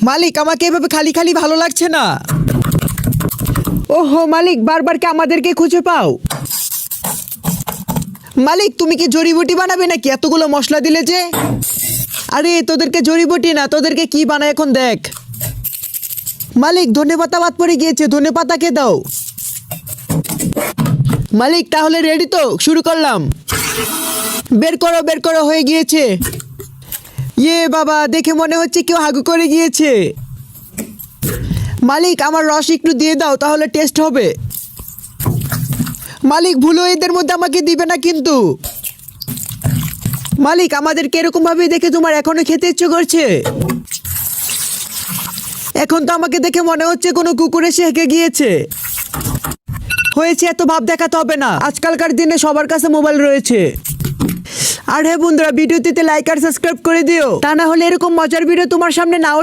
মালিক, আমাকে এভাবে খালি খালি ভালো লাগছে না। ওহো মালিক, বারবার কি আমাদেরকে খুঁজে পাও? মালিক, তুমি কি জড়িবুটি বানাবে নাকি এতগুলো মশলা দিলে যে? আরে তোদেরকে জড়িবুটি না, তোদেরকে কি বানায় এখন দেখ। মালিক, ধনেপাতা বাদ পড়ে গিয়েছে, ধনেপাতাকে দাও। মালিক, তাহলে রেডি তো, শুরু করলাম। বের করো বের করো, হয়ে গিয়েছে। ইয়ে বাবা, দেখে মনে হচ্ছে কেউ হাগু করে গিয়েছে। মালিক, আমার রস একটু দিয়ে দাও, তাহলে টেস্ট হবে। মালিক, ভুলো এদের মধ্যে আমাকে দিবে না কিন্তু। মালিক, আমাদেরকে এরকম ভাবে দেখে তোমার এখনো খেতে ইচ্ছে করছে? এখন তো আমাকে দেখে মনে হচ্ছে কোনো কুকুর এসে হেঁকে গিয়েছে। হয়েছে, এত ভাব দেখাতে হবে না, আজকালকার দিনে সবার কাছে মোবাইল রয়েছে। আর হ্যাঁ বন্ধুরা, ভিডিওটিতে লাইক আর সাবস্ক্রাইব করে দিও, তা না হলে এরকম মজার ভিডিও তোমার সামনে নাও